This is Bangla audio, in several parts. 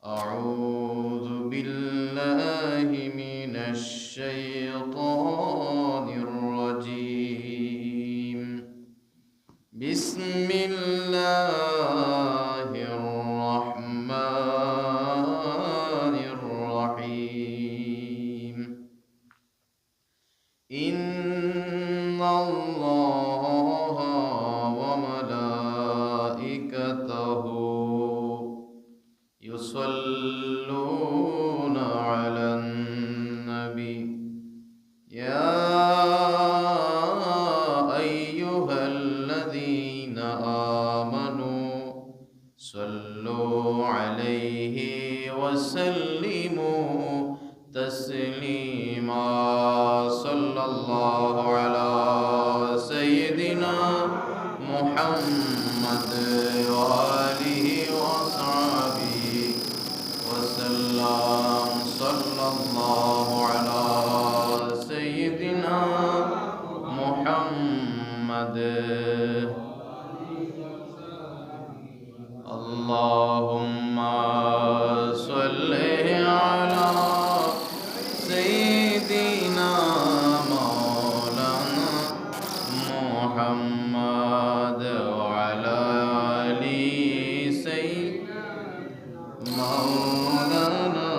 أعوذ بالله من الشيطان الرجيم. بسم الله الرحمن الرحيم. إن الله وملائكته يصلون على النبي يا أيها الذين آمنوا صلوا عليه وسلموا تسليما. صلى الله على سيدنا محمد وآله وصحبه وسلم. صلى الله على سيدنا محمد. اللهم صل على سيدنا مولانا محمد وعلى آل سيدنا مولانا.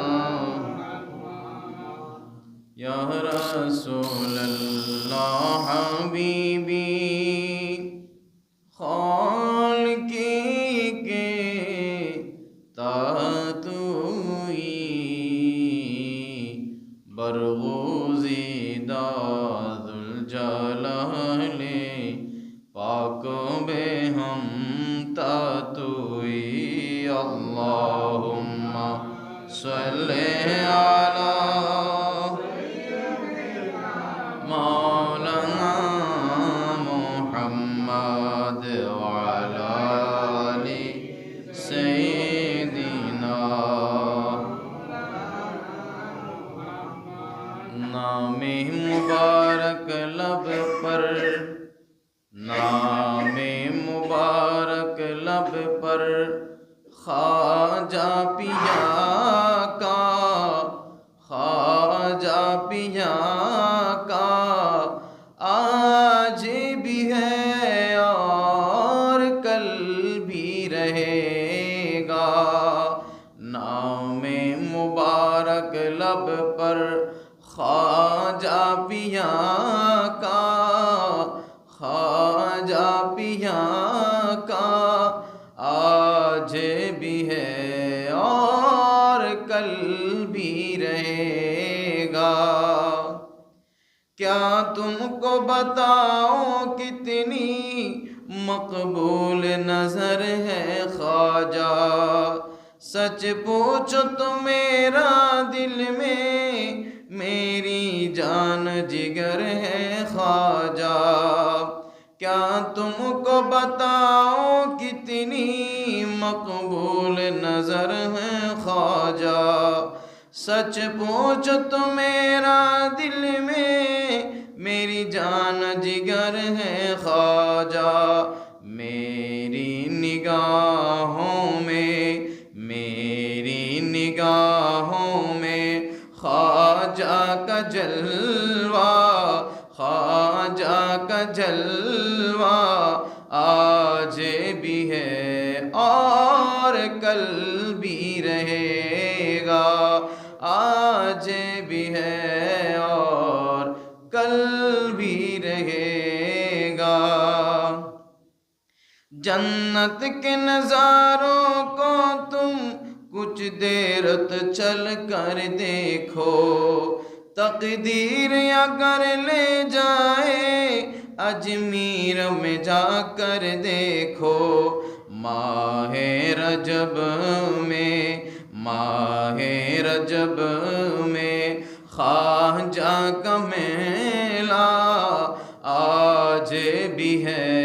یا رسول اللہ حبیبی خالقی کے تاتوئی برغوزی داد الجلال پاک بے ہم تاتوئی. اللہم صلی علی مولانا محمد وعلى آل سيدنا. نام مبارک لب پر، نام مبارک لب پر خواجہ پیا کا، خواجہ پیا کا آج بھی ہے اور کل بھی رہے گا. نام مبارک لب پر خواجہ پیا کا، خواجہ پیا کا آج بھی ہے اور کل بھی رہے گا. کیا تم کو بتاؤں کتنی مقبول نظر ہے خواجہ، سچ پوچھو تو میرا دل میں میری جان جگر ہے خواجہ. کیا تم کو بتاؤں کتنی مقبول نظر ہے خواجہ، سچ پوچھ تو میرا دل میں میری جان جگر ہے خواجہ. میری نگاہوں میں، میری نگاہوں میں خواجہ کا جلوہ، خواجہ کا جلوہ آج بھی ہے اور کل بھی رہے گا. آج بھی ہے اور کل بھی رہے گا. جنت کے نظاروں کو تم کچھ دیر تو چل کر دیکھو، تقدیر اگر لے جائے اجمیر میں جا کر دیکھو. ماہ رجب میں، ماہ رجب میں خواجہ کا میلہ آج بھی ہے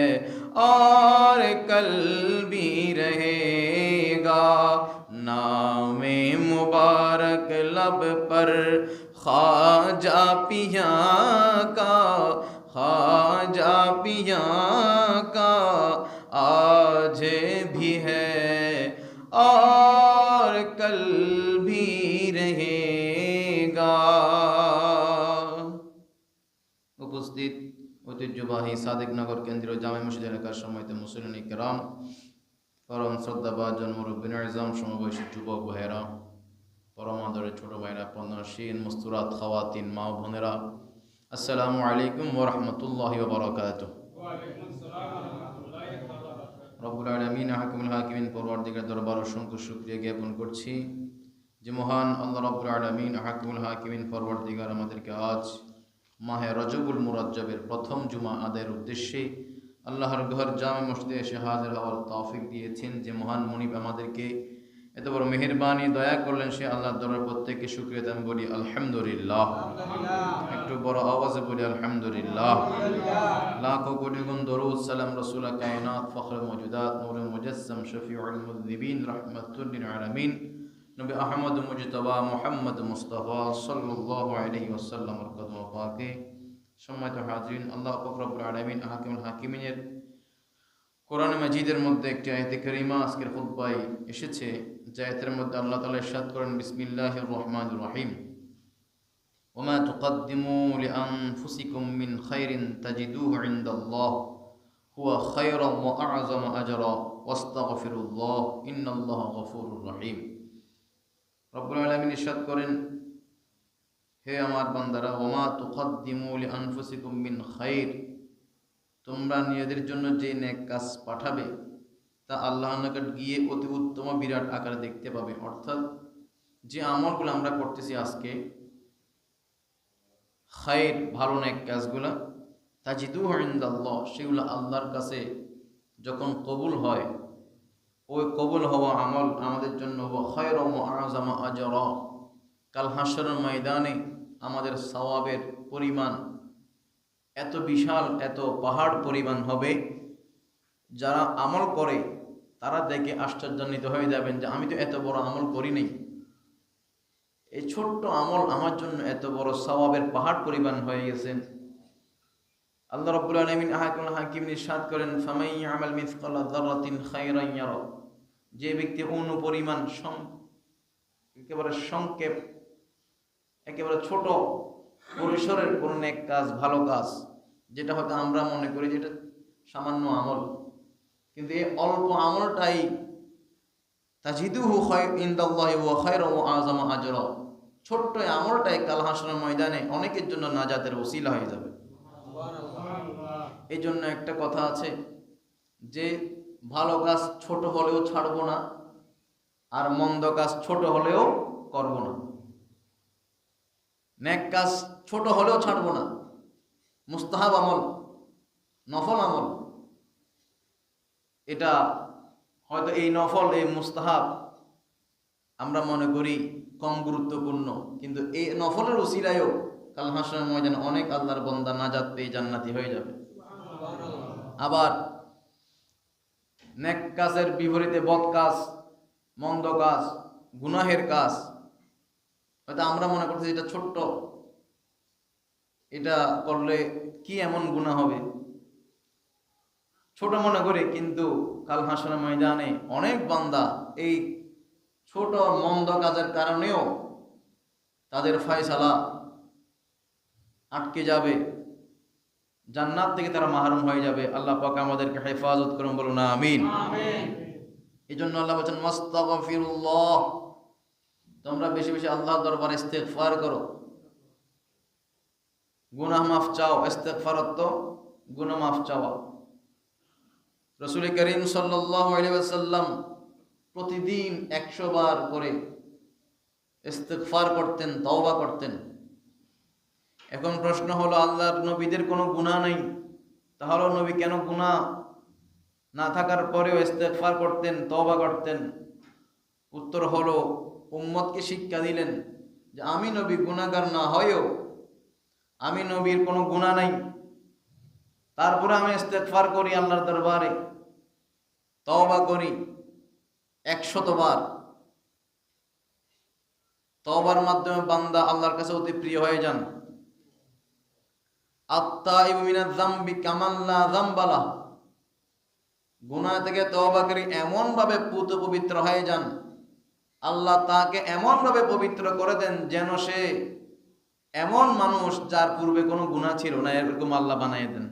اور کل بھی رہے گا. نام مبارک لب پر خواجہ پیا کا، خواجہ پیا کا آج بھی ہے اور कल भी रहेगा। উপস্থিত ঐতিহ্যবাহী সাদেকনগর কেন্দ্রীয় জামে মসজিদ এলাকার সম্মানিত মুসলিম কেরাম, পরম শ্রদ্ধাভাজন মুরব্বিন আজম, সমবয়সী যুবক ভাইয়েরা, পরম আদরের ছোট ভাইরা, পর্দাশীল মুস্তুরাত খাওয়াতিন মা ও বোনেরা, আসসালামু আলাইকুম ওয়া রাহমাতুল্লাহি ওয়া বারাকাতুহু। রব্বুল আলামিন হাকিমুল হাকিমিন পরওয়ারদিগার দরবার অসংখ্য শুকরিয়া জ্ঞাপন করছি যে মহান আল্লাহ রব্বুল আলামিন হাকিমুল হাকিমিন পরওয়ারদিগার আমাদেরকে আজ মাহে রজবুল মুরাজ্জবের প্রথম জুমা আদায়ের উদ্দেশ্যে আল্লাহর ঘর জামে মসজিদে এসে হাজির হওয়ার তৌফিক দিয়েছেন। যে মহান মুনিব আমাদেরকে এত বড় মেহেরবানি দয়া করলেন, সে আল্লাহর দরবারে প্রত্যেককে শুকরিয়া দান বলি আলহামদুলিল্লাহ। একটু বড় আওয়াজে বলি আলহামদুলিল্লাহ। লাখো কোটি গুণ দরুদ সালাম রাসূল কায়নাত ফখরে মওজুদাত নূরুল মুজাসসাম শফিউল মুযনিবিন রাহমাতুল লিল আলামিন নবী আহমদ মুজতবা মুহাম্মদ মুস্তাফা সাল্লাল্লাহু আলাইহি ওয়াসাল্লামের কদম পাকে সম্মানিত হাজিরিন, আল্লাহ পাক রব্বুল আলামিন হাকিমুল হাকিমিনের কোরআন মাজিদের মধ্যে একটি আয়াতে কারিমা আজকের খুতবায় এসেছে, যে আয়াতের মধ্যে আল্লাহ তাআলা ইরশাদ করেন, বিসমিল্লাহির রহমানির রহিম, ওমা তুকদ্দিমু লিআনফুসিকুম মিন খাইরিন তাজিদুহু ইনদাল্লাহ হুয়া খায়রান ওয়া আ'যামা আজরা ওয়াস্তাগফিরুল্লাহ ইন্নাল্লাহা গফুরুর রহিম। রব্বুল আলামিন ইরশাদ করেন, হে আমার বান্দারা, ওমা তুকদ্দিমু লিআনফুসিকুম মিন খাইর, তোমরা নিজেদের জন্য যে নেক কাজ পাঠাবে তা আল্লাহর নিকট গিয়ে অতি উত্তম বিরাট আকারে দেখতে পাবে। অর্থাৎ যে আমলগুলো আমরা করতেছি আজকে, খাইর ভালো নেক কাজগুলো, তাজিদুহু ইনদাল্লাহ, সেগুলো আল্লাহর কাছে যখন কবুল হয়, ওই কবুল হওয়া আমল আমাদের জন্য হওয়া খায়রান ওয়া আ'যামা আজরা, কাল হাশরের ময়দানে আমাদের সওয়াবের পরিমাণ এত বিশাল, এত পাহাড় পরিমাণ হবে, যারা আমল করে তারা দেখে আশ্চর্যান্বিত হয়ে যাবেন যে আমি তো এত বড় আমল করি নাই, এই ছোট্ট আমল আমার জন্য এত বড় সওয়াবের পাহাড় পরিমাণ হয়ে গেছে। আল্লাহ রাব্বুল আলামিন হাকিমুল হাকিমিন ইরশাদ করেন, ফামান ইয়ামাল মিসকালা যাররাতিন খায়রান ইয়ারা, যে ব্যক্তি অণু পরিমাণ একেবারে সংক্ষেপ, একেবারে ছোট পরিসরের কোন নেক কাজ, ভালো কাজ, যেটা হয়তো আমরা মনে করি যেটা সামান্য আমল, কিন্তু এই অল্প আমলটাই তাজিদুহু ইনদাল্লাহি ওয়া খায়রান ওয়া আ'যামা আজরা, ছোট্ট আমলটাই কাল হাশরের ময়দানে অনেকের জন্য নাজাতের ওসিলা হয়ে যাবে। এই জন্য একটা কথা আছে যে ভালো কাজ ছোট হলেও ছাড়বো না, আর মন্দ কাজ ছোট হলেও করব না। নেক কাজ ছোট হলেও ছাড়বো না, মুস্তাহাব আমল, নফল আমল, এটা হয়তো এই নফল, এই মুস্তাহাব আমরা মনে করি কম গুরুত্বপূর্ণ, কিন্তু এই নফলের উসিলায়ও কাল হাশরের ময়দানে অনেক আল্লাহর বান্দা নাজাত পেয়ে জান্নাতি হয়ে যাবে। আবার নেক কাজের বিপরীতে বদ কাজ, মন্দ কাজ, গুনাহের কাজ, হয়তো আমরা মনে করছি এটা ছোট্ট, এটা করলে কি এমন গুনাহ হবে, ছোট মনে করি, কিন্তু কাল হাশরের ময়দানে অনেক বান্দা এই ছোট মন্দ কাজের কারণেও তাদের ফয়সালা আটকে যাবে, জান্নাত থেকে তারা মাহরুম হয়ে যাবে। আল্লাহ পাক আমাদেরকে হেফাজত করুন, বলুন আমিন। এই জন্য আল্লাহ বলেন, ওয়াস্তাগফিরুল্লাহ, তোমরা বেশি বেশি আল্লাহর দরবারে ইস্তেগফার করো, গুনাহ মাফ চাও। ইস্তেগফার অর্থ গুনাহ মাফ চাওয়া। রাসূল করিম সাল্লাল্লাহু আলাইহি ওয়াসাল্লাম প্রতিদিন 100 বার করে ইস্তেগফার করতেন, তওবা করতেন। এখন প্রশ্ন হলো, আল্লাহর নবীদের কোনো গুনাহ নেই, তাহলে নবী কেন গুনাহ না থাকার পরেও ইস্তেগফার করতেন, তওবা করতেন? উত্তর হলো, উম্মতকে শিক্ষা দিলেন যে আমি নবী গুনাহগার না হয়েও, আমি নবীর কোনো গুনাহ নাই, তারপরে আমি ইস্তেগফার করি আল্লাহর দরবারে, তওবা করি 100 বার। তওবার মাধ্যমে বান্দা আল্লাহর কাছে অতি প্রিয় হয়ে যান। আত-তাইবু মিনাজ যামবি কামান লা যামবা লাহ, গুনাহ থেকে তওবা করে এমন ভাবে পবিত্র হয়ে যান আল্লাহ তাকে এমনভাবে পবিত্র করে দেন যেন সে এমন মানুষ যার পূর্বে কোনো গুনাহ ছিল না, এরকম আল্লাহ বানিয়ে দেন।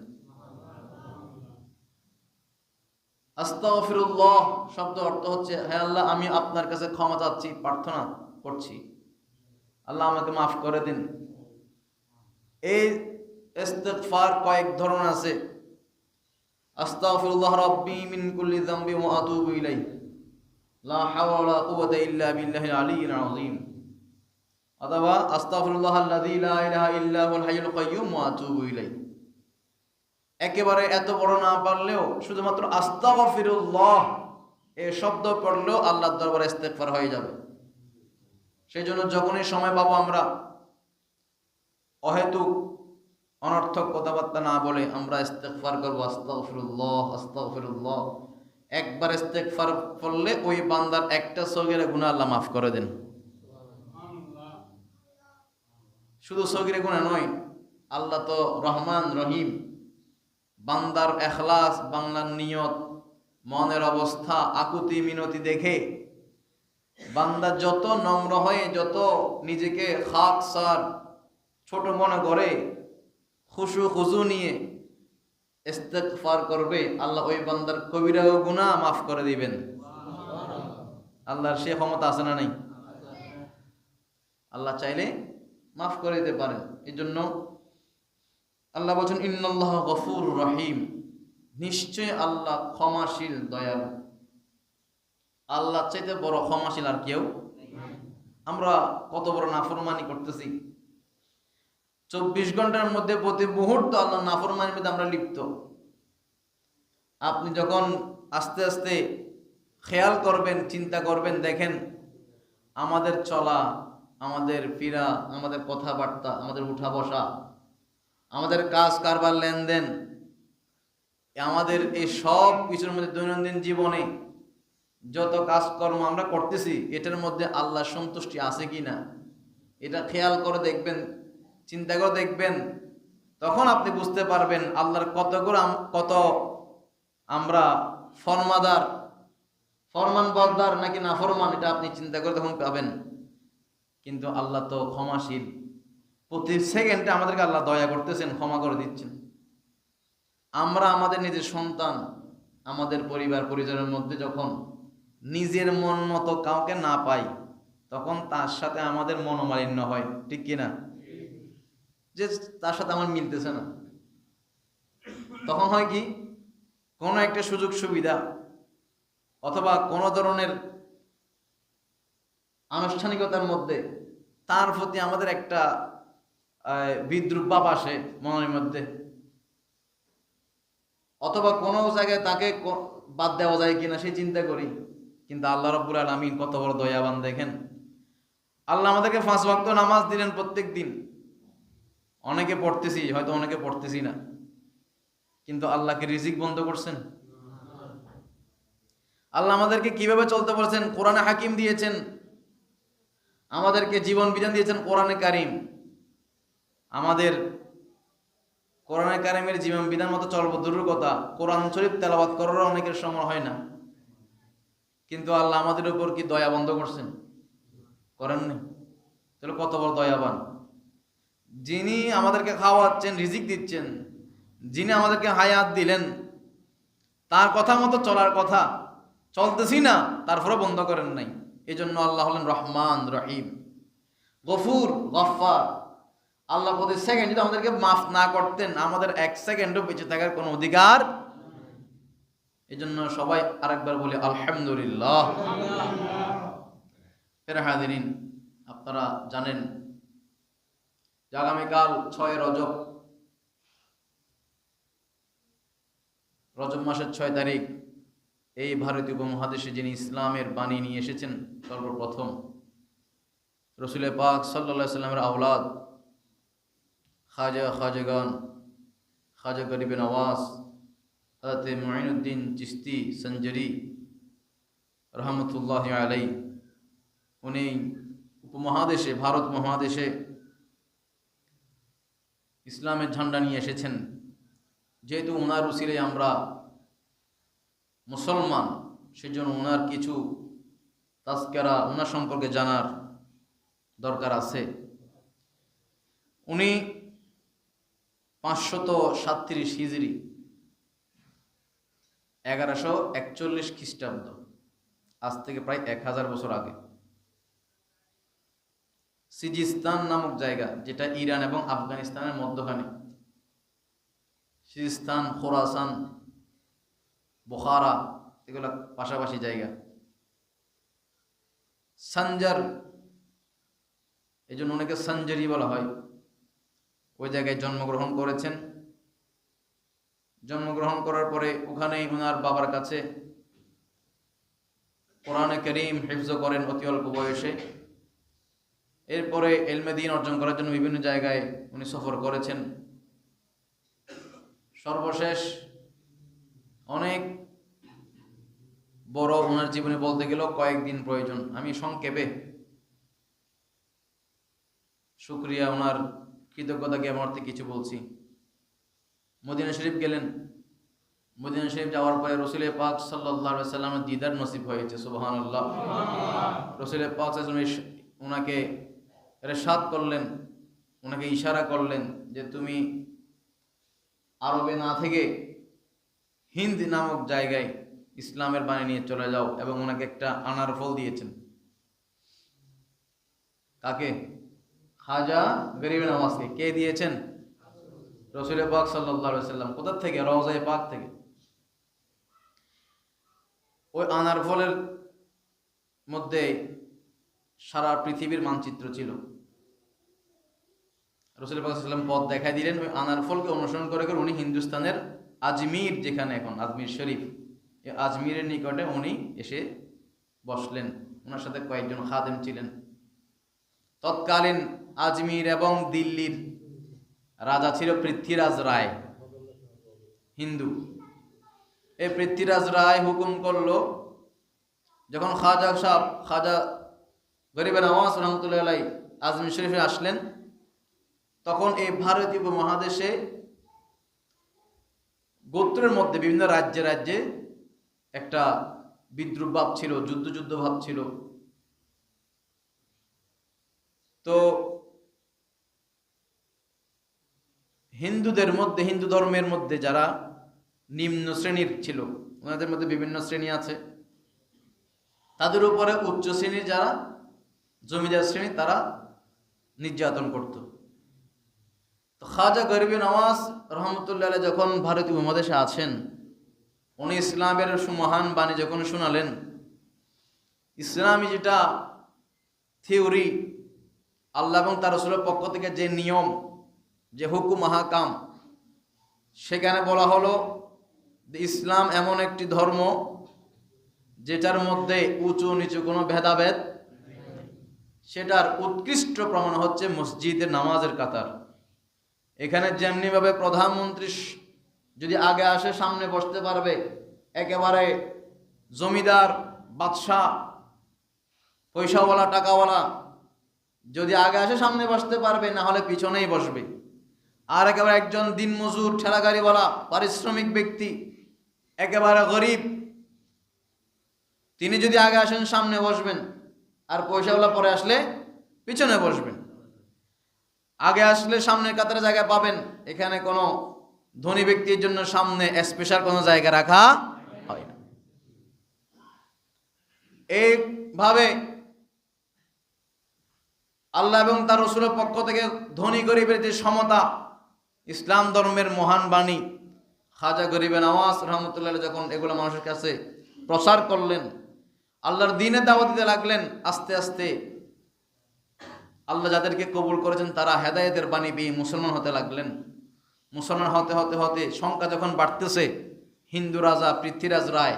আস্তাগফিরুল্লাহ শব্দ অর্থ হচ্ছে, হে আল্লাহ আমি আপনার কাছে ক্ষমা চাচ্ছি, প্রার্থনা করছি, আল্লাহ আমাকে মাফ করে দিন। এই ইস্তিগফার কয়েক ধরনের আছে। আস্তাগফিরুল্লাহ রাব্বি মিন কুল্লি যামবি ওয়া আতুবু ইলাইহি লা হাওলা ওয়ালা কুওয়াতা ইল্লা বিল্লাহিল আলিয়্যিল আযীম, অথবা আস্তাগফিরুল্লাহ আল্লাযী লা ইলাহা ইল্লা হুয়াল হাইয়ুল কাইয়্যুম ওয়া আতুবু ইলাইহি। একেবারে এত বড় না পারলেও শুধুমাত্র আস্তাগফিরুল্লাহ এই শব্দ পড়লেও আল্লাহর দরবারে ইস্তিগফার হয়ে যাবে। সেই জন্য যখনই সময় পাবো আমরা অহেতুক অনর্থক কথাবার্তা না বলে আমরা ইস্তিগফার করবো, আস্তাগফিরুল্লাহ আস্তাগফিরুল্লাহ। একবার ইস্তিগফার করলে ওই বান্দার একটা সগীরা গুনাহ আল্লাহ মাফ করে দেন। শুধু সগীরা গুনাহ নয়, আল্লাহ তো রহমান রহিম। বান্দার এখলাস, বাংলার নিয়ত, মনের অবস্থা, আকুতি মিনতি দেখে বান্দা যত নম্র হয়ে, যত নিজেকে খাকসার ছোট মনে করে, খুশু খুজু নিয়ে ইস্তিগফার করবে, আল্লাহ ওই বান্দার কবিরা গুনাহ মাফ করে দিবেন। আল্লাহর সে ক্ষমতা আছে না নাই? আল্লাহ চাইলে মাফ করে দিতে পারেন। এই জন্য আল্লাহ বলছেন ইন্নাল্লাহ গফুরুর রহিম, নিশ্চয় আল্লাহ ক্ষমাশীল দয়ালু। আল্লাহ চাইতে বড় ক্ষমাশীল আর কেউ। আমরা কত বড় নাফরমানি করতেছি, 24 ঘন্টার মধ্যে প্রতি মুহূর্ত আল্লাহ নাফরমানির মধ্যে আমরা লিপ্ত। আপনি যখন আস্তে আস্তে খেয়াল করবেন, চিন্তা করবেন, দেখেন আমাদের চলা, আমাদের ফিরা, আমাদের কথাবার্তা, আমাদের উঠা বসা, আমাদের কাজ কারবার, লেনদেন, আমাদের এই সব কিছুর মধ্যে দৈনন্দিন জীবনে যত কাজকর্ম আমরা করতেছি, এটার মধ্যে আল্লাহর সন্তুষ্টি আছে কিনা এটা খেয়াল করে দেখবেন, চিন্তা করে দেখবেন। তখন আপনি বুঝতে পারবেন আল্লাহর কত আমরা ফরমাদার, ফরমান বরদার নাকি না ফরমান, এটা আপনি চিন্তা করে তখন পাবেন। কিন্তু আল্লাহ তো ক্ষমাশীল, প্রতি সেকেন্ডে আমাদেরকে আল্লাহ দয়া করতেছেন, ক্ষমা করে দিচ্ছেন। আমরা আমাদের নিজের সন্তান, আমাদের পরিবার পরিজনের মধ্যে যখন নিজের মন মতো কাউকে না পাই, তখন তার সাথে আমাদের মনোমালিন্য হয়, ঠিক কিনা? যে তার সাথে আমার মিলতেছে না, তখন হয় কি, কোনো একটা সুযোগ সুবিধা অথবা কোনো ধরনের আনুষ্ঠানিকতার মধ্যে তার প্রতি আমাদের একটা বিদ্রুপ ভাব আসে মনের মধ্যে, অথবা কোনো জায়গায় তাকে বাদ দেওয়া যায় কিনা সেই চিন্তা করি। কিন্তু আল্লাহ রাব্বুল আলামিন কত বড় দয়াবান দেখেন। আল্লাহ আমাদেরকে 5 ওয়াক্ত নামাজ দিলেন প্রত্যেক দিন। অনেকে পড়তেছি, হয়তো অনেকে পড়তেছি না, কিন্তু আল্লাহকে রিজিক বন্ধ করছেন? আল্লাহ আমাদেরকে কিভাবে চলতে বলছেন, কোরআনে হাকিম দিয়েছেন, আমাদেরকে জীবন বিধান দিয়েছেন কোরআনে কারিম। আমাদের কোরআনে কারিমের জীবন বিধান মতো চলবো দূরের কথা, কোরআন শরীফ তেলাওয়াত করারও অনেকের সময় হয় না। কিন্তু আল্লাহ আমাদের উপর কি দয়া বন্ধ করছেন? করেননি। তাহলে কত বড় দয়াবান। যিনি আমাদেরকে খাওয়াচ্ছেন, রিজিক দিচ্ছেন, যিনি আমাদেরকে হায়াত দিলেন, তার কথা মতো চলার কথা, চলতেছি না, তারপরে বন্ধ করেন নাই। এই জন্য আল্লাহ হলেন রহমান রহিম, গফুর গফফার। আল্লাহ প্রতি সেকেন্ড যদি আমাদেরকে মাফ না করতেন, আমাদের 1 সেকেন্ডও বেঁচে থাকার কোনো অধিকার। এই জন্য সবাই আরেকবার বলি আলহামদুলিল্লাহ। ফের হাজিরিন, আপনারা জানেন যে আগামীকাল 6 রজব, রজব মাসের 6 তারিখ, এই ভারতীয় উপমহাদেশে যিনি ইসলামের বাণী নিয়ে এসেছেন সর্বপ্রথম, রসুল পাক সাল্লাল্লাহু আলাইহি সাল্লামের আওলাদ খাজাগান, খাজা গরিব নওয়াজ হযরত মুঈনুদ্দিন চিশতি সঞ্জরি রহমতুল্লাহি আলাইহি, উনি উপমহাদেশে, ভারত মহাদেশে ইসলামের ঝান্ডা নিয়ে এসেছেন। যেহেতু ওনার উসিলায় আমরা মুসলমান, সেজন্য ওনার কিছু তাজকিরা ওনার সম্পর্কে জানার দরকার আছে। উনি 537 হিজরি 1141 খ্রিস্টাব্দ, আজ থেকে প্রায় 1000 বছর আগে, সিজিস্তান নামক জায়গা, যেটা ইরান এবং আফগানিস্তানের মধ্যখানে, সিজিস্তান, খোরাসান, বুখারা, এগুলো পাশাপাশি জায়গা। সানজার, এই জন্য অনেকে সানজারি বলা হয়, ওই জায়গায় জন্মগ্রহণ করেছেন। জন্মগ্রহণ করার পরে ওখানেই ওনার বাবার কাছে কোরআনে কারীম হিফজ করেন অতি অল্প বয়সে। এরপরে ইলমে দ্বীন অর্জন করার জন্য বিভিন্ন জায়গায় উনি সফর করেছেন। সর্বশেষ অনেক বড় ওনার জীবনে বলতে গেলেও কয়েকদিন প্রয়োজন। আমি সংক্ষেপে শুকরিয়া, ওনার কৃতজ্ঞতা জ্ঞাপনার্থে কিছু বলছি। মদিনা শরীফ গেলেন। মদিনা শরীফ যাওয়ার পরে রসুল পাক সাল্লাল্লাহু আলাইহি সাল্লামের দিদার নসিব হয়েছে। সুবহানাল্লাহ। রসুল পাক সাল্লাল্লাহু আলাইহি ওয়াসাল্লাম ওনাকে ইরশাদ করলেন, ওনাকে ইশারা করলেন যে তুমি আরবে না থেকে হিন্দ নামক জায়গায় ইসলামের বাণী নিয়ে চলে যাও, এবং ওনাকে একটা আনার ফল দিয়েছেন। কাকে? খাজা গরিব নওয়াজকে। কে দিয়েছেন? রসুল পাক সাল্লাল্লাহু আলাইহি ওয়াসাল্লাম। কোথা থেকে? রওজায়ে পাক থেকে। ওই আনার ফলের মধ্যে সারা পৃথিবীর মানচিত্র ছিল। রসুল পাক সাল্লাল্লাহু আলাইহি ওয়াসাল্লাম পথ দেখাই দিলেন। ওই আনার ফলকে অনুসরণ করে করে উনি হিন্দুস্তানের আজমির, যেখানে এখন আজমির শরীফ, এই আজমিরের নিকটে উনি এসে বসলেন। ওনার সাথে কয়েকজন খাদেম ছিলেন। তৎকালীন আজমির এবং দিল্লির রাজা ছিল পৃথ্বীরাজ রায়, হিন্দু। এই পৃথ্বীরাজ রায় হুকুম করলো, যখন খাজা গরিব নওয়াজ রহমতুল্লাহ আলাইহি আজমির শরীফে আসলেন, তখন এই ভারতীয় উপমহাদেশে গোত্রের মধ্যে বিভিন্ন রাজ্যে রাজ্যে একটা বিদ্রুপ ভাব ছিল, যুদ্ধ ভাব ছিল। তো হিন্দুদের মধ্যে, হিন্দু ধর্মের মধ্যে যারা নিম্ন শ্রেণীর ছিল, ওনাদের মধ্যে বিভিন্ন শ্রেণী আছে, তাদের উপরে উচ্চ শ্রেণীর যারা জমিদার শ্রেণী, তারা নির্যাতন করত। তো খাজা গরিব নওয়াজ রহমতুল্লাহ আলাইহি যখন ভারতীয় উপমহাদেশে আছেন, উনি ইসলামের সুমহান বাণী যখন শোনালেন, ইসলামী যেটা থিওরি, আল্লাহ এবং তার রাসূলের পক্ষ থেকে যে নিয়ম, যে হুকুম আহকাম, সেখানে বলা হলো যে ইসলাম এমন একটি ধর্ম যেটার মধ্যে উঁচু নিচু কোনো ভেদাভেদ। সেটার উৎকৃষ্ট প্রমাণ হচ্ছে মসজিদের নামাজের কাতার। এখানে যেমনিভাবে প্রধানমন্ত্রী যদি আগে আসে সামনে বসতে পারবে, একেবারে জমিদার, বাদশাহ, পয়সাওয়ালা, টাকাওয়ালা যদি আগে আসে সামনে বসতে পারবে, না হলে পিছনেই বসবে। আর একেবারে একজন দিনমজুর, ঠেলাগাড়িওয়ালা, পারিশ্রমিক ব্যক্তি, একেবারে গরিব, তিনি যদি আগে আসেন সামনে বসবেন, আর পয়সাওয়ালা পরে আসলে পিছনে বসবেন। আগে আসলে সামনের কাতারে জায়গা পাবেন। এখানে কোনো ধনী ব্যক্তির জন্য সামনে স্পেশাল কোনো জায়গা রাখা হয় না। এইভাবে আল্লাহ এবং তার রাসূলের পক্ষ থেকে ধনী গরিবের যে সমতা, ইসলাম ধর্মের মহান বাণী, খাজা গরিব নওয়াজ রহমতুল্লাহ আলাইহি যখন এগুলো মানুষের কাছে প্রচার করলেন, আল্লাহর দ্বীনে দাওয়াত দিতে লাগলেন, আস্তে আস্তে আল্লাহ যাদেরকে কবুল করেছেন তারা হেদায়েতের বাণী পেয়ে মুসলমান হতে লাগলেন। মুসলমান হতে হতে হতে সংখ্যা যখন বাড়তেছে, হিন্দু রাজা পৃথ্বীরাজ রায়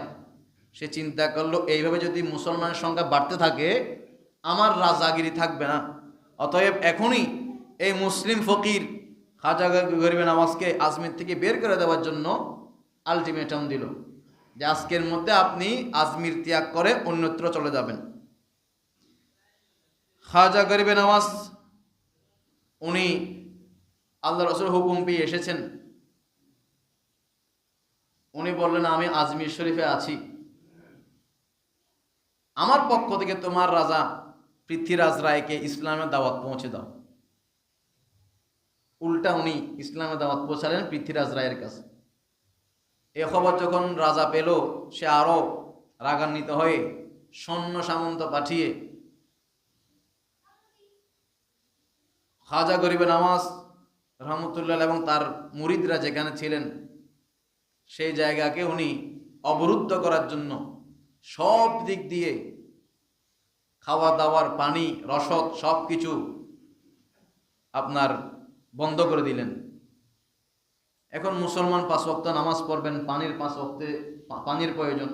সে চিন্তা করলো, এইভাবে যদি মুসলমানের সংখ্যা বাড়তে থাকে, আমার রাজাগিরি থাকবে না। অতএব এখনই এই মুসলিম ফকির খাজা গরিব নওয়াজকে আজমির থেকে বের করে দেওয়ার জন্য আলটিমেটাম দিল যে আজকের মধ্যে আপনি আজমির ত্যাগ করে অন্যত্র চলে যাবেন। খাজা গরিব নওয়াজ উনি আল্লাহ রাসূলের হুকুম পেয়ে এসেছেন। উনি বললেন, আমি আজমির শরীফে আছি, আমার পক্ষ থেকে তোমার রাজা পৃথ্বীরাজ রায়কে ইসলামের দাওয়াত পৌঁছে দাও। উল্টা উনি ইসলামের দাওয়াত পৌঁছালেন পৃথ্বীরাজ রায়ের কাছে। এ খবর যখন রাজা পেল, সে আরো রাগান্বিত হয়ে সৈন্য সামন্ত পাঠিয়ে খাজা গরিবে নওয়াজ রহমতুল্লাহ এবং তার মুরিদরা যেখানে ছিলেন সেই জায়গাকে উনি অবরুদ্ধ করার জন্য সব দিক দিয়ে খাওয়া দাওয়ার পানি রসদ সব কিছু আপনার বন্ধ করে দিলেন। এখন মুসলমান 5 ওয়াক্ত নামাজ পড়বেন, পানির 5 ওয়াক্তে পানির প্রয়োজন,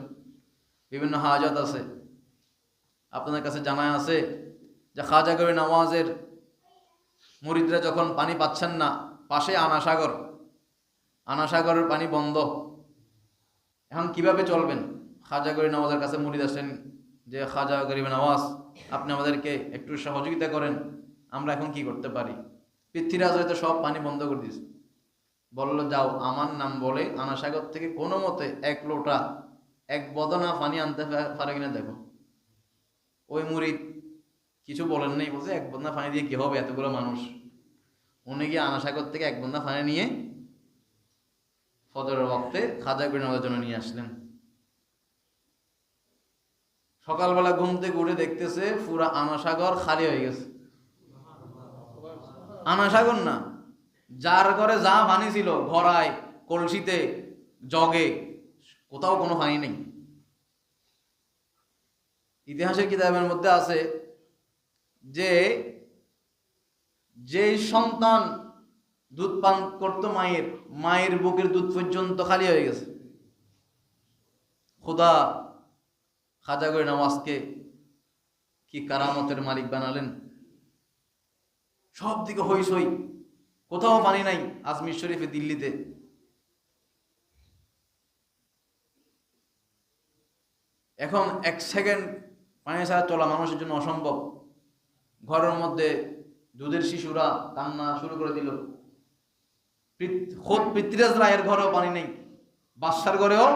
বিভিন্ন হাজত আছে। আপনাদের কাছে জানা আছে যে খাজা গরিবে নওয়াজের মুরিদরা যখন পানি পাচ্ছেন না, পাশে আনাসাগরের পানি বন্ধ। এখন কিভাবে চলবেন? খাজা গরিবে নওয়াজের কাছে মুরিদ আসেন যে খাজা গরিবে নওয়াজ, আপনি আমাদেরকে একটু সহযোগিতা করেন, আমরা এখন কি করতে পারি? পৃথ্বীরাজ হয়তো সব পানি বন্ধ করে দিয়েছে। বলল, যাও আমার নাম বলে আনাসাগর থেকে কোনো মতে 1 লোটা 1 বদনা পানি আনতে পারে কিনা দেখো। ওই মুরিদ কিছু বলেন নেই, বলছে 1 বদনা পানি দিয়ে কি হবে, এতগুলো মানুষ। উনি গিয়ে আনাসাগর থেকে 1 বদনা পানি নিয়ে ফজরের ওয়াক্তে খাজা গরিবে নওয়াজের জন্য নিয়ে আসলেন। সকালবেলা ঘুম থেকে উঠে দেখতেছে পুরা আনাসাগর খালি হয়ে গেছে। আনাসাগর না, যার ঘরে যা পানি ছিল, ঘড়ায়, কলসিতে, জগে, কোথাও কোনো পানি নেই। ইতিহাসের কিতাবের মধ্যে আছে যে যেই সন্তান দুধ পান করতো মায়ের বুকের দুধ পর্যন্ত খালি হয়ে গেছে। খোদা খাজা গরিবে নওয়াজকে কি কারামতের মালিক বানালেন। সব দিকে হইসই, কোথাও পানি নাই। আজমির শরীফে, দিল্লিতে এখন 1 সেকেন্ড পানি ছাড়া চলা মানুষের জন্য অসম্ভব। ঘরের মধ্যে দুধের শিশুরা কান্না শুরু করে দিল। খোদ পৃথ্বীরাজ রায়ের ঘরেও পানি নেই, বাদশার ঘরেও।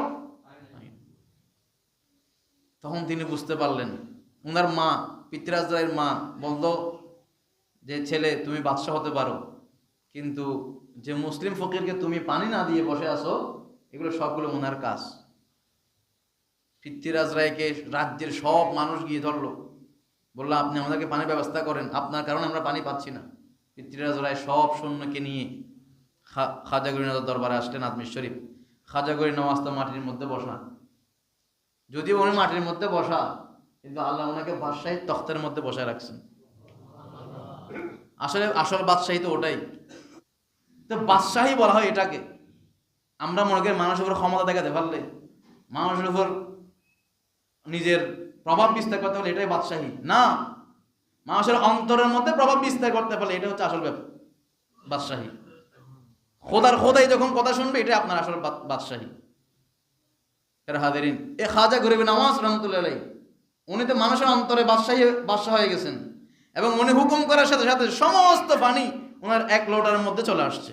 তখন তিনি বুঝতে পারলেন, ওনার মা, পৃথ্বীরাজ রায়ের মা বলল যে, ছেলে তুমি বাদশা হতে পারো, কিন্তু যে মুসলিম ফকিরকে তুমি পানি না দিয়ে বসে আছো, এগুলো সবগুলো ওনার কাজ। পৃথ্বীরাজ রায়কে রাজ্যের সব মানুষ গিয়ে ধরলো, বললো আপনি আমাদেরকে পানির ব্যবস্থা করেন, আপনার কারণে আমরা পানি পাচ্ছি না। পৃথ্বীরাজ রায় সব সৈন্যকে নিয়ে খাজা গরিবে নওয়াজের দরবারে আসলেন। আজমির শরীফ। খাজা গরিবে নওয়াজ তো মাটির মধ্যে বসা, যদিও উনি মাটির মধ্যে বসা, কিন্তু আল্লাহ ওনাকে বাদশাহী তখ্তের মধ্যে বসায় রাখছেন। আসলে আসল বাদশাহী তো ওটাই। তো বাদশাহী বলা হয় এটাকে। আমরা মনে করি মানুষের উপর ক্ষমতা দেখাতে পারলে, মানুষের উপর নিজের প্রভাব বিস্তার করতে পারলে এটাই বাদশাহী না। মানুষের অন্তরের মধ্যে প্রভাব বিস্তার করতে পারলে এটা হচ্ছে আসল বাদশাহী। খোদাই যখন কথা শুনবে, এটাই আপনার আসল বাদশাহী। হাজিরিন, এ খাজা গরিবে নওয়াজ রহমতুল্লাহ আলাইহি, উনি তো মানুষের অন্তরে বাদশাহ হয়ে গেছেন, এবং উনি হুকুম করার সাথে সাথে সমস্ত পানি ওনার 1 লোটার মধ্যে চলে আসছে।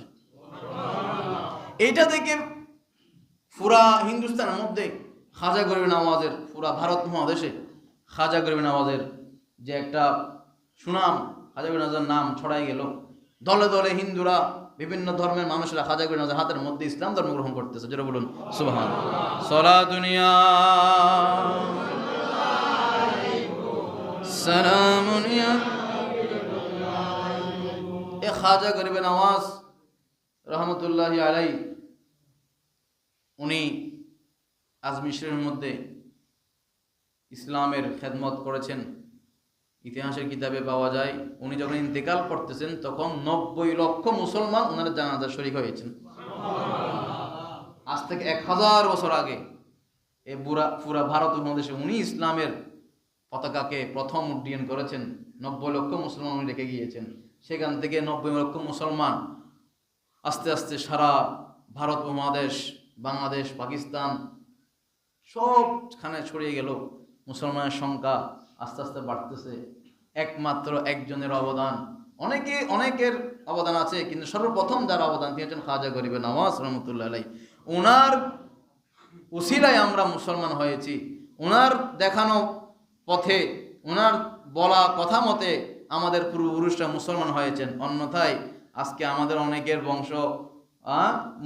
এইটা থেকে পুরা হিন্দুস্তানের মধ্যে খাজা গরিবে নওয়াজের, পুরা ভারত মহাদেশে খাজা গরিবে নওয়াজের যে একটা সুনাম, খাজা গরিবে নওয়াজের নাম ছড়াই গেল। দলে দলে হিন্দুরা, বিভিন্ন ধর্মের মানুষরা খাজা গরিবে নওয়াজের হাতের মধ্যে ইসলাম ধর্ম গ্রহণ করতেছে। যেটা বলুন সুবহানাল্লাহ। সালাতুনিয়া সালামুনিয়া। এ খাজা গরিবে নওয়াজ রহমতুল্লাহি আলাইহি, উনি আজমির শরীফের মধ্যে ইসলামের খেদমত করেছেন। ইতিহাসের কিতাবে পাওয়া যায়, উনি যখন ইন্তেকাল করতেছেন তখন 90 লক্ষ মুসলমান ওনার জানাজা শরীক হয়েছেন। আজ থেকে 1000 বছর আগে এই পুরা ভারত উপমহাদেশে উনি ইসলামের পতাকাকে প্রথম উড্ডয়ন করেছেন। 90 লক্ষ মুসলমান উনি রেখে গিয়েছেন। সেখান থেকে 90 লক্ষ মুসলমান আস্তে আস্তে সারা ভারত উপমহাদেশ, বাংলাদেশ, পাকিস্তান সবখানে ছড়িয়ে গেল। মুসলমানের সংখ্যা আস্তে আস্তে বাড়তেছে। একমাত্র একজনের অবদান, অনেকের অবদান আছে, কিন্তু সর্বপ্রথম যার অবদান তিনি হচ্ছেন খাজা গরিবে নওয়াজ রহমতুল্লাহ আলাইহি। ওনার উসিলায় আমরা মুসলমান হয়েছি। ওনার দেখানো পথে, ওনার বলা কথা মতে আমাদের পূর্বপুরুষরা মুসলমান হয়েছেন। অন্যথায় আজকে আমাদের অনেকের বংশ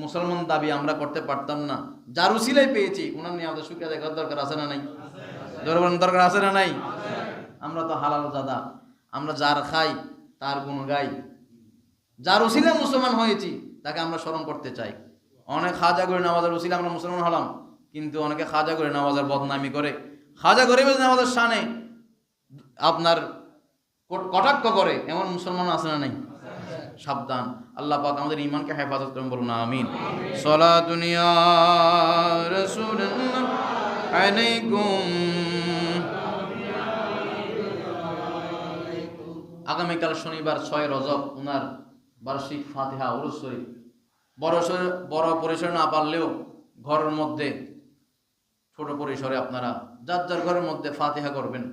মুসলমান দাবি আমরা করতে পারতাম না। যার উসিলাই পেয়েছি ওনার নিয়ে আমাদের শুকরিয়া আদায় করার দরকার আছে না নাই? দরকার আছে না নাই? আমরা তো হালাল জাদা, আমরা যার খাই তার গুণ গাই। যার উসিলায় মুসলমান হয়েছি তাকে আমরা স্মরণ করতে চাই। অনেক খাজা করে নামাজের উসিলা আমরা মুসলমান হলাম, কিন্তু অনেকে খাজা করে নামাজের বদনামি করে, খাজা গরিবের নামাজের শানে আপনার কটাক্ষ করে, এমন মুসলমান আছে না নাই? সাবধান। আল্লাহ পাক আমাদের ঈমানকে হেফাজত করুন, বলুন আমিন। সালাতুন ইয়া রাসূলুল্লাহ আলাইকুম। আগামীকাল শনিবার 6 রজব ওনার বার্ষিক ফাতিহা উরুস শরীফ। বড় পরিসরে না পারলেও ঘরের মধ্যে ছোট পরিসরে আপনারা যার যার ঘরের মধ্যে ফাতিহা করবেন।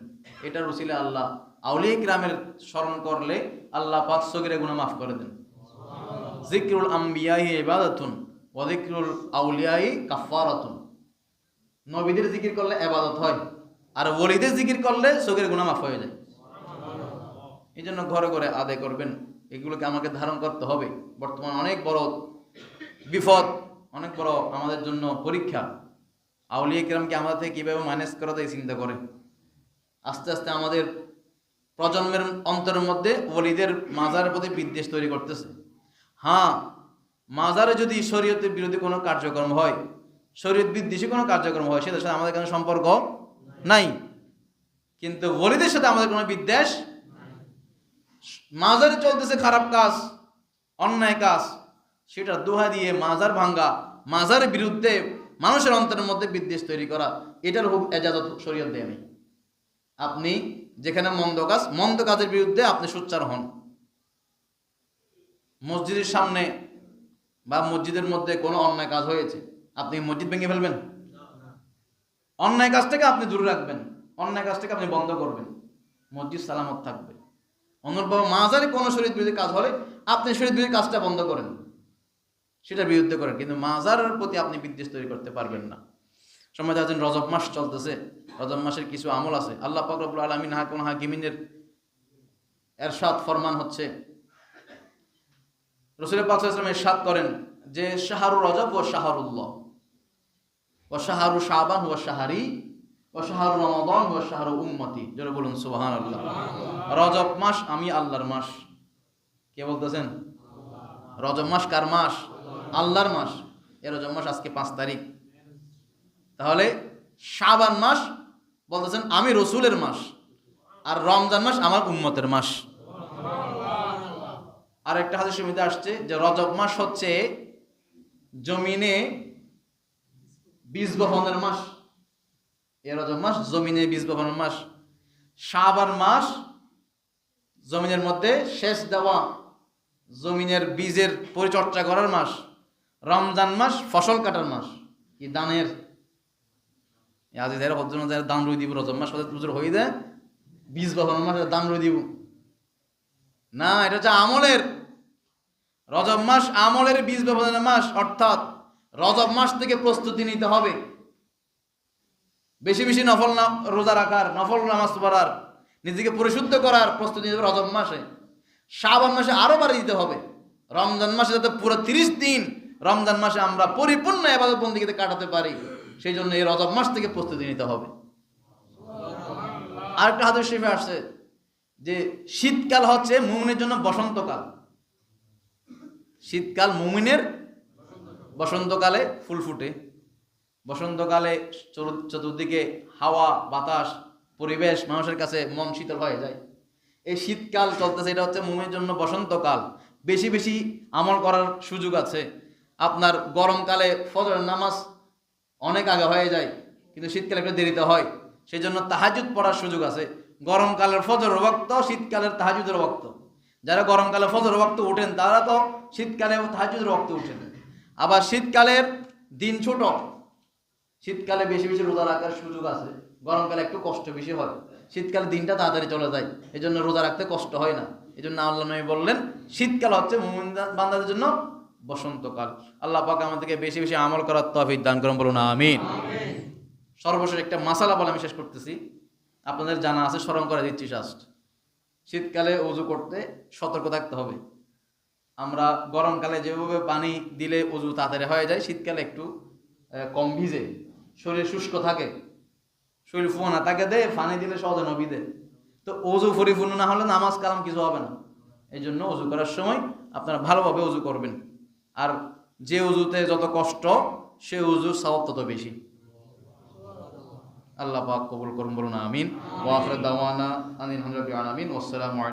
এটার উসিলে আল্লাহ আউলিয়া কিরামের স্মরণ করলে আল্লাহ পাক সগীরা গুনাহ মাফ করে দেন। যিকরুল আম্বিয়াই ইবাদাতুন ওয়া যিকরুল আউলিয়াই কাফারাতুন। নবীদের জিকির করলে ইবাদত হয়, আর ওলিদের জিকির করলে সগীরা গুনাহ মাফ হয়ে যায়। এই জন্য ঘরে ঘরে আদায় করবেন। এগুলোকে আমাকে ধারণ করতে হবে। বর্তমান অনেক বড় বিপদ, অনেক বড় আমাদের জন্য পরীক্ষা। আউলিয়া কিরামকে আমাদের থেকে কীভাবে ম্যানেজ করা যায় চিন্তা করে আস্তে আস্তে আমাদের প্রজন্মের অন্তরের মধ্যে ওলিদের মাজারের প্রতি বিদ্বেষ তৈরি করতেছে। হ্যাঁ, মাজারে যদি শরীয়তের বিরোধী কোনো কার্যক্রম হয়, শরীয়ত বিদ্বেষী কোনো কার্যক্রম হয়, সেটার সাথে আমাদের কোনো সম্পর্ক নাই। কিন্তু ওলিদের সাথে আমাদের কোনো বিদ্বেষ। মাজারে চলতেছে খারাপ কাজ, অন্যায় কাজ, সেটা দোহা দিয়ে মাজার ভাঙ্গা, মাজারের বিরুদ্ধে মানুষের অন্তরের মধ্যে বিদ্বেষ তৈরি করা, এটার এজাজত শরীয়ত দেয় নেই। আপনি যেখানে মন্দ কাজের বিরুদ্ধে আপনি সোচ্চার হন। মসজিদের সামনে বা মসজিদের মধ্যে কোনো অন্যায় কাজ হয়েছে, আপনি মসজিদ ভেঙে ফেলবেন? অন্যায় কাজ থেকে আপনি দূরে রাখবেন, অন্যায় কাজ থেকে আপনি বন্ধ করবেন, মসজিদ সালামত থাকবে। অনুরূপভাবে মাজারে কোনো শরীয়ত বিরোধী কাজ হলে আপনি শরীয়ত বিরোধী কাজটা বন্ধ করেন, সেটার বিরুদ্ধে করেন, কিন্তু মাজারের প্রতি আপনি বিদ্বেষ তৈরি করতে পারবেন না। সময় আছেন, রজব মাস চলতেছে, রজব মাসের কিছু আমল আছে। আল্লাহ পাক রব্বুল আলামিন হাকিম হাকিমিনের এরশাদ ফরমান হচ্ছে, রাসূল পাক সাল্লাল্লাহু আলাইহি ওয়াসাল্লাম ইরশাদ করেন যে শাহরু রজব ওয়া শাহরুল্লাহ ওয়া শাহরু শাবান ওয়া শাহরি ওয়া শাহরু রমাদান ওয়া শাহরু উম্মতি। জোরে বলুন সুবহানাল্লাহ। রজব মাস আমি আল্লাহর মাস। কে বলতেছেন? রজব মাস কার মাস? আল্লাহর মাস। এই রজব মাস আজকে 5 তারিখ। তাহলে শাবান মাস বলতেছেন আমি রসুলের মাস, আর রমজান মাস আমার উম্মতের মাস। আর একটা হাদিসের মধ্যে আসছে যে রজব মাস হচ্ছে জমিনে বীজ বপনের মাস। এই রজব মাস জমিনে বীজ বপনের মাস। শাবান মাস জমিনের মধ্যে সেচ দেওয়া, জমিনের বীজের পরিচর্যা করার মাস। রমজান মাস ফসল কাটার মাস, কি দানের দান রই দিব। রজব মাস হয়ে যায় বীজ বপনের মাস, দান রই দিব না, এটা হচ্ছে আমলের। রজব মাস আমলের বীজ বপনের মাস, অর্থাৎ রজব মাস থেকে প্রস্তুতি নিতে হবে। বেশি বেশি নফল রোজা রাখার, নফল নামাজ পড়ার, নিজেকে পরিশুদ্ধ করার প্রস্তুতি নিতে হবে রজব মাসে। শাবান মাসে আরো বাড়িয়ে দিতে হবে। রমজান মাসে যাতে পুরো 30 দিন রমজান মাসে আমরা পরিপূর্ণ ইবাদত বন্দেগীতে কাটাতে পারি, সেই জন্য এই রজব মাস থেকে প্রস্তুতি নিতে হবে। আরেকটা হাদিস শরীফে আসছে যে শীতকাল হচ্ছে মুমিনের জন্য বসন্তকাল। শীতকাল মুমিনের বসন্তকালে ফুল ফুটে, বসন্তকালে চতুর্দিকে হাওয়া বাতাস পরিবেশ মানুষের কাছে মন শীতল হয়ে যায়। এই শীতকাল চলতেছে, এটা হচ্ছে মুমিনের জন্য বসন্তকাল। বেশি বেশি আমল করার সুযোগ আছে। আপনার গরমকালে ফজরের নামাজ অনেক আগে হয়ে যায়, কিন্তু শীতকালে একটু দেরিতে হয়, সেই জন্য তাহাজ্জুদ পড়ার সুযোগ আছে। গরমকালের ফজরের ওয়াক্ত, শীতকালের তাহাজ্জুদের ওয়াক্ত। যারা গরমকালে ফজরের ওয়াক্ত উঠেন তারা তো শীতকালে তাহাজ্জুদের ওয়াক্ত উঠেন। আবার শীতকালের দিন ছোট, শীতকালে বেশি বেশি রোজা রাখার সুযোগ আছে। গরমকালে একটু কষ্ট বেশি হয়, শীতকালে দিনটা তাড়াতাড়ি চলে যায়, এই জন্য রোজা রাখতে কষ্ট হয় না। এই জন্য আল্লাহ নবী বললেন শীতকাল হচ্ছে মুমিন বান্দাদের জন্য বসন্তকাল। আল্লাহ পাক আমাদেরকে বেশি বেশি আমল করার তৌফিক দান করুন, বলুন আমিন। সর্বশেষ একটা মাসালা বলে আমি শেষ করতেছি। আপনাদের জানা আছে, স্মরণ করে দিচ্ছি জাস্ট। শীতকালে অজু করতে সতর্ক থাকতে হবে। আমরা গরমকালে যেভাবে পানি দিলে অজু তাড়াতাড়ি হয়ে যায়, শীতকালে একটু কম ভিজে, শরীর শুষ্ক থাকে, শরীর ফোনা তাকে দে, পানি দিলে সহজে নবীদে। তো অজু পরিপূর্ণ না হলে নামাজ কালাম কিছু হবে না। এই জন্য অজু করার সময় আপনারা ভালোভাবে অজু করবেন। আর যে অজুতে যত কষ্ট, সে অজুর সওয়াব তত বেশি। আল্লাহ পাক কবুল করুন, বলুন আমিন। ওয়া আখিরু দাওয়ানা আনিল হামদুলিল্লাহি রাব্বিল আলামিন। ওয়াসসালামু